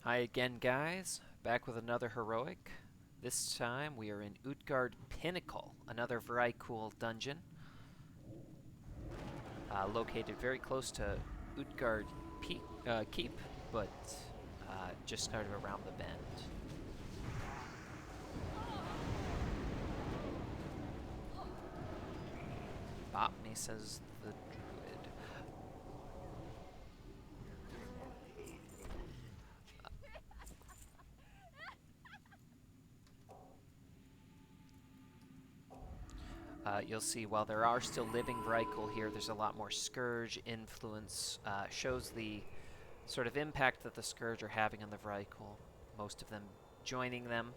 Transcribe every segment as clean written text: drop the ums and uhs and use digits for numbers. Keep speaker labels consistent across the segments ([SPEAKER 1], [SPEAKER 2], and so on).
[SPEAKER 1] Hi again, guys. Back with another heroic. This time we are in Utgarde Pinnacle, another very cool dungeon. Located very close to Utgarde Keep, but just kind of around the bend. Bop me, says the druid. You'll see while there are still living Vrykul here, there's a lot more Scourge influence. Shows the sort of impact that the Scourge are having on the Vrykul. Most of them joining them.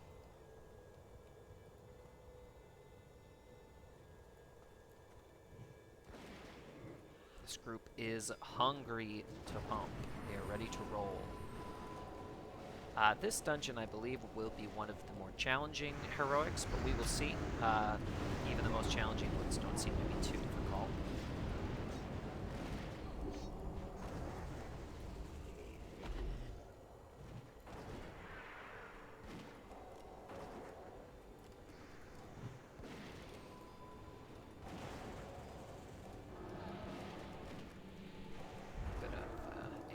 [SPEAKER 1] This group is hungry to pump. They are ready to roll. This dungeon, I believe, will be one of the more challenging heroics, but we will see. Even the most challenging ones don't seem to be too difficult. Bit of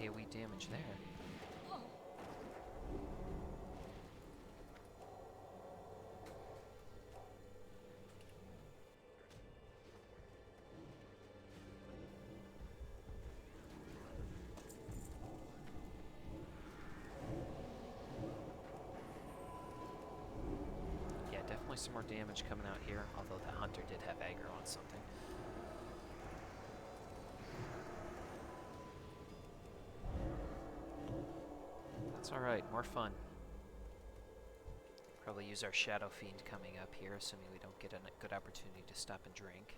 [SPEAKER 1] AoE damage there. Definitely some more damage coming out here, although the hunter did have aggro on something. That's alright, more fun. Probably use our Shadow Fiend coming up here, assuming we don't get a good opportunity to stop and drink.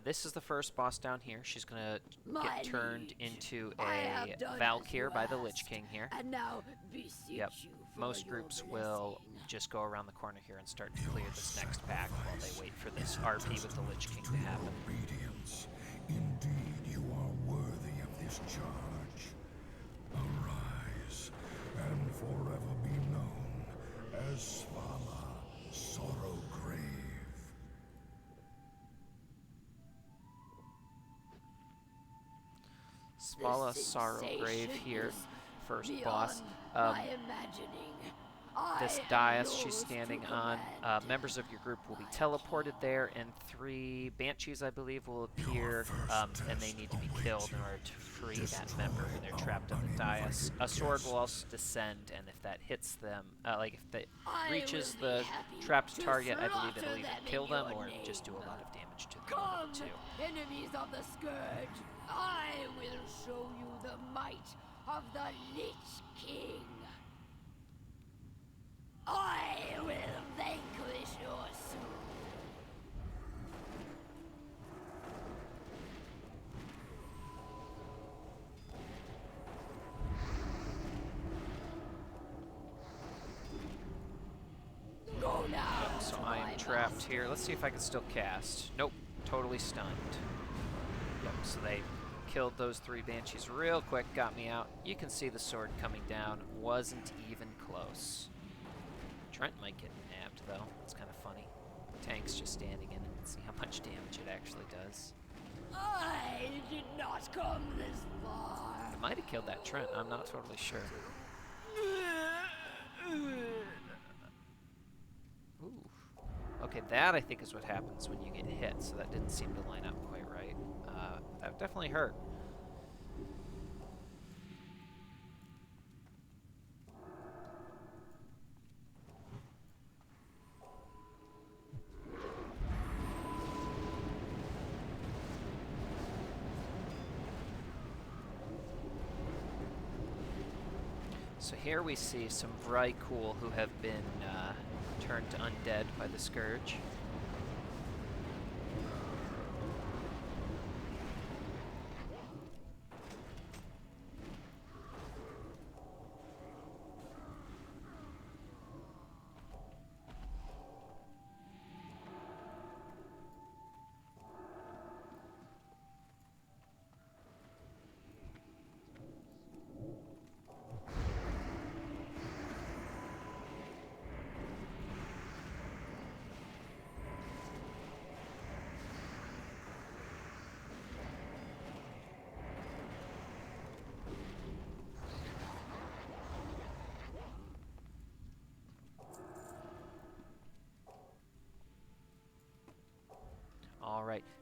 [SPEAKER 1] This is the first boss down here. She's gonna get turned into a Valkyr by the Lich King here.
[SPEAKER 2] And now
[SPEAKER 1] yep. Most groups will just go around the corner here and start to clear this next pack while they wait for this RP with the Lich King to happen.
[SPEAKER 3] Obedience. Indeed, you are worthy of this charge. Arise, and forever be known as Svala Sorrowgrave.
[SPEAKER 1] Svala Sorrowgrave here, first boss. This dais she's standing on, members of your group will be teleported there, and 3 banshees, I believe, will appear, and they need to be killed in order to free that member when they're trapped on the dais. A sword will also descend, and if that hits them, like if it reaches the trapped target, I believe it'll either kill them or just do a lot of damage to them.
[SPEAKER 2] Come, enemies of the Scourge! I will show you the might of the Lich King! I will vanquish your soul! Go now!
[SPEAKER 1] Yep, so I am trapped here. Let's see if I can still cast. Nope, totally stunned. Yep, so they killed those 3 banshees real quick, got me out. You can see the sword coming down. Wasn't even close. Trent might get nabbed, though. It's kind of funny. Tank's just standing in it and see how much damage it actually does.
[SPEAKER 2] I did not come this far.
[SPEAKER 1] I might have killed that Trent. I'm not totally sure. Ooh. Okay, that I think is what happens when you get hit, so that didn't seem to line up quite right. That definitely hurt. So here we see some Vrykul who have been turned to undead by the Scourge.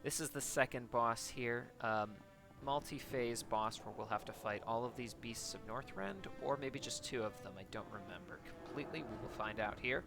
[SPEAKER 1] This is the second boss here. Multi-phase boss where we'll have to fight all of these beasts of Northrend, or maybe just 2 of them. I don't remember completely. We will find out here.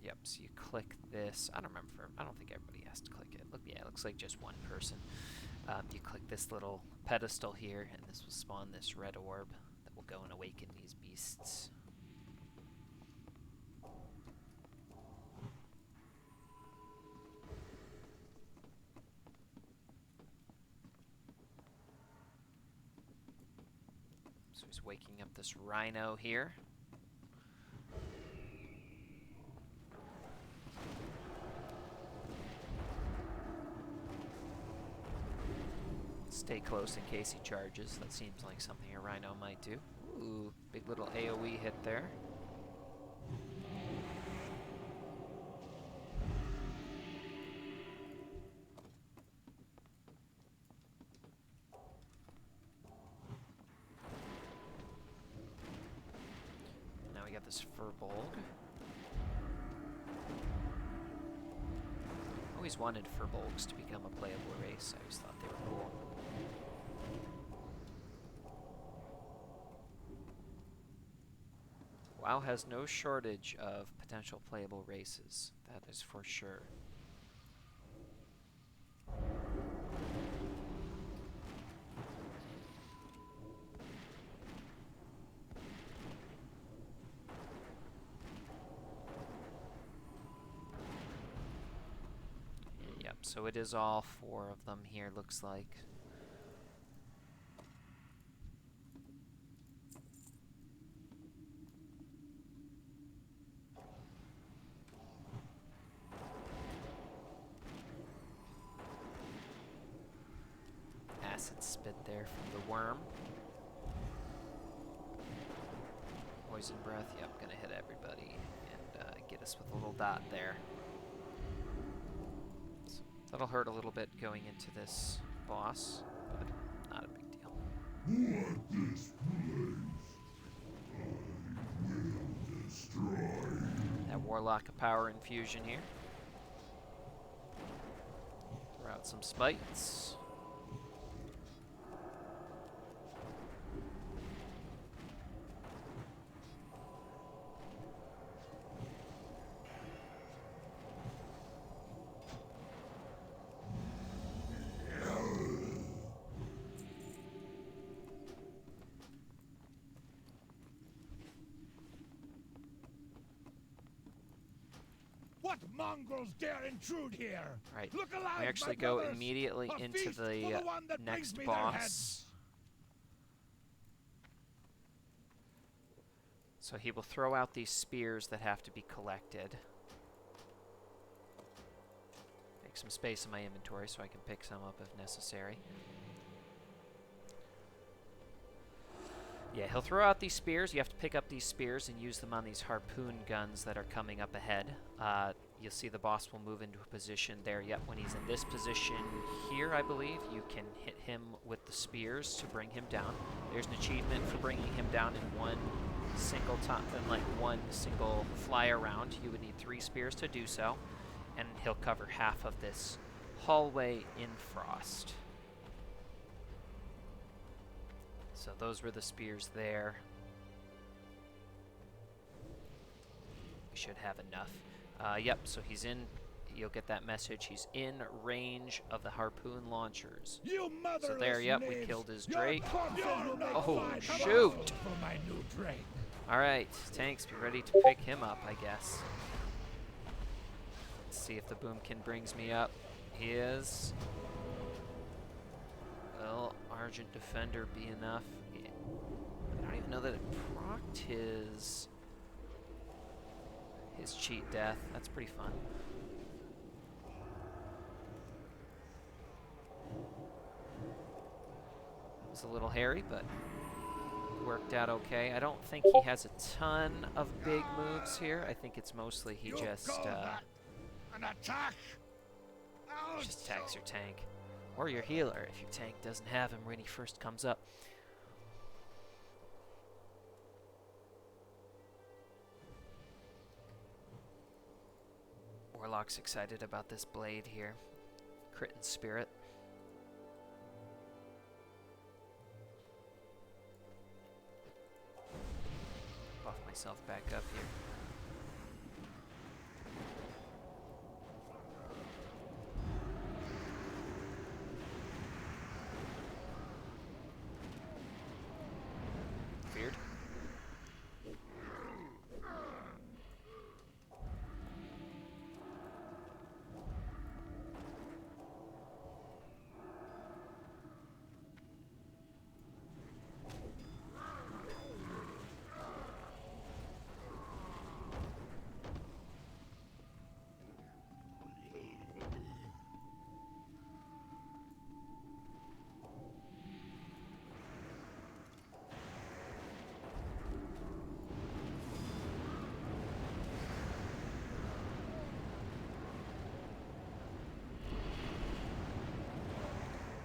[SPEAKER 1] Yep, so you click this. I don't remember. I don't think everybody has to click it. Look, yeah, it looks like just one person. You click this little pedestal here, and this will spawn this red orb that will go and awaken these beasts. So he's waking up this rhino here. Stay close in case he charges. That seems like something a rhino might do. Ooh, big little AoE hit there. Now we got this Furbolg. Always wanted Furbolgs to become a playable race. I always thought they were cool. WoW has no shortage of potential playable races, that is for sure. Yep, so it is all 4 of them here, looks like. Acid spit there from the worm. Poison breath, yep, gonna hit everybody and get us with a little dot there. So that'll hurt a little bit going into this boss, but not a big deal.
[SPEAKER 3] What this place I will destroy.
[SPEAKER 1] That Warlock of Power infusion here. Throw out some spites.
[SPEAKER 4] What mongrels dare intrude here?
[SPEAKER 1] Right.
[SPEAKER 4] Look alive,
[SPEAKER 1] We actually
[SPEAKER 4] my
[SPEAKER 1] go
[SPEAKER 4] brothers.
[SPEAKER 1] immediately
[SPEAKER 4] A
[SPEAKER 1] into
[SPEAKER 4] feast for
[SPEAKER 1] the
[SPEAKER 4] one that
[SPEAKER 1] next
[SPEAKER 4] brings me their
[SPEAKER 1] boss.
[SPEAKER 4] heads.
[SPEAKER 1] So he will throw out these spears that have to be collected. Make some space in my inventory so I can pick some up if necessary. Yeah, he'll throw out these spears. You have to pick up these spears and use them on these harpoon guns that are coming up ahead. You'll see the boss will move into a position there. Yep, when he's in this position here, I believe, you can hit him with the spears to bring him down. There's an achievement for bringing him down in one single fly around. You would need 3 spears to do so, and he'll cover half of this hallway in frost. So those were the spears there. We should have enough. Yep, so he's in, you'll get that message, he's in range of the harpoon launchers.
[SPEAKER 4] You
[SPEAKER 1] So there,
[SPEAKER 4] motherless
[SPEAKER 1] yep, we
[SPEAKER 4] knaves.
[SPEAKER 1] killed his
[SPEAKER 4] Your
[SPEAKER 1] Drake.
[SPEAKER 4] corpses will make
[SPEAKER 1] Oh,
[SPEAKER 4] fine
[SPEAKER 1] shoot.
[SPEAKER 4] tomatoes for my new Drake.
[SPEAKER 1] Alright, tanks, be ready to pick him up, I guess. Let's see if the boomkin brings me up. He is. Will Argent Defender be enough? Yeah. I don't even know that it procced his cheat death. That's pretty fun. was a little hairy, but worked out okay. I don't think he has a ton of big moves here. I think it's mostly he
[SPEAKER 4] You
[SPEAKER 1] just
[SPEAKER 4] call that an attack?
[SPEAKER 1] just attacks your tank. Or your healer, if your tank doesn't have him when he first comes up. Warlock's excited about this blade here. Crit and spirit. Buff myself back up here. Feared.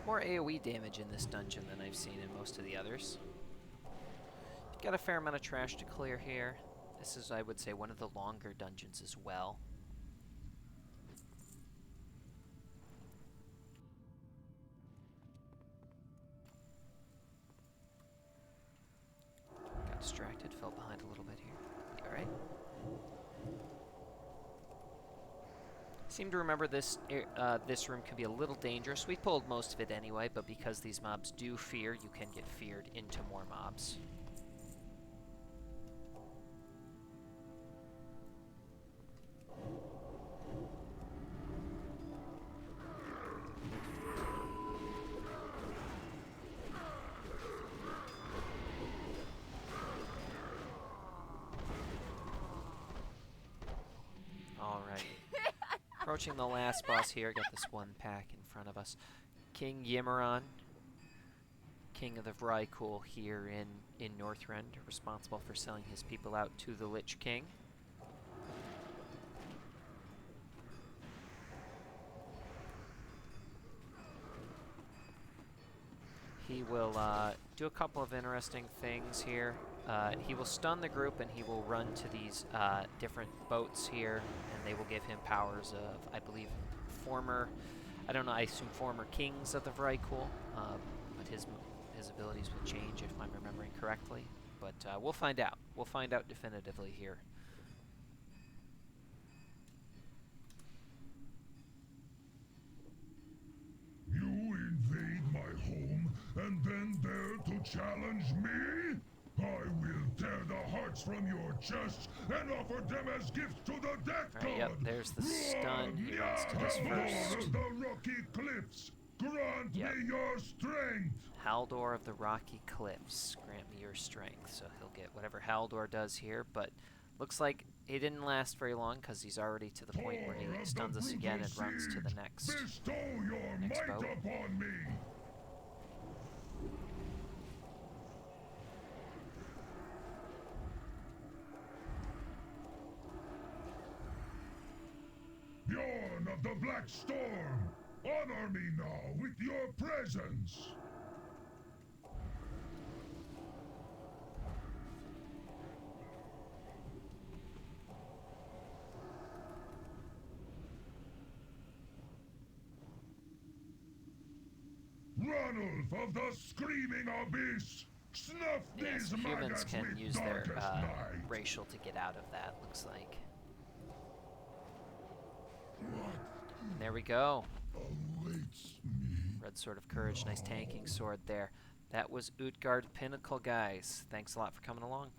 [SPEAKER 1] More AoE damage in this dungeon than I've seen in most of the others. Got a fair amount of trash to clear here. This is, I would say, one of the longer dungeons as well. Got distracted, fell behind a little bit here. Alright. Seem to remember this this room can be a little dangerous. We pulled most of it anyway, but because these mobs do fear, you can get feared into more mobs. Approaching the last boss here, got this one pack in front of us. King Yimmeron, King of the Vrykul here in Northrend, responsible for selling his people out to the Lich King. He will do a couple of interesting things here. He will stun the group and he will run to these different boats here, and they will give him powers of, I believe, I don't know, I assume former kings of the Vrykul, but his abilities will change if I'm remembering correctly. But we'll find out. We'll find out definitively here.
[SPEAKER 3] You invade my home and then dare to challenge me? I will tear the hearts from your chests and offer them as gifts to the death god!
[SPEAKER 1] Yep, there's the stun. He runs to this first.
[SPEAKER 3] Of the rocky cliffs, grant me your strength!
[SPEAKER 1] Haldor of the Rocky Cliffs, grant me your strength. So he'll get whatever Haldor does here, but looks like he didn't last very long because he's already to the point where he stuns us again and runs to the next boat.
[SPEAKER 3] Upon me. Bjorn of the Black Storm, honor me now with your presence. Ranulf of the Screaming Abyss, snuff these
[SPEAKER 1] humans
[SPEAKER 3] maggots
[SPEAKER 1] can
[SPEAKER 3] with
[SPEAKER 1] use their
[SPEAKER 3] darkest night.
[SPEAKER 1] racial to get out of that, looks like. And there we go.
[SPEAKER 3] Awaits me.
[SPEAKER 1] Red Sword of Courage, nice tanking sword there. That was Utgarde Pinnacle, guys. Thanks a lot for coming along.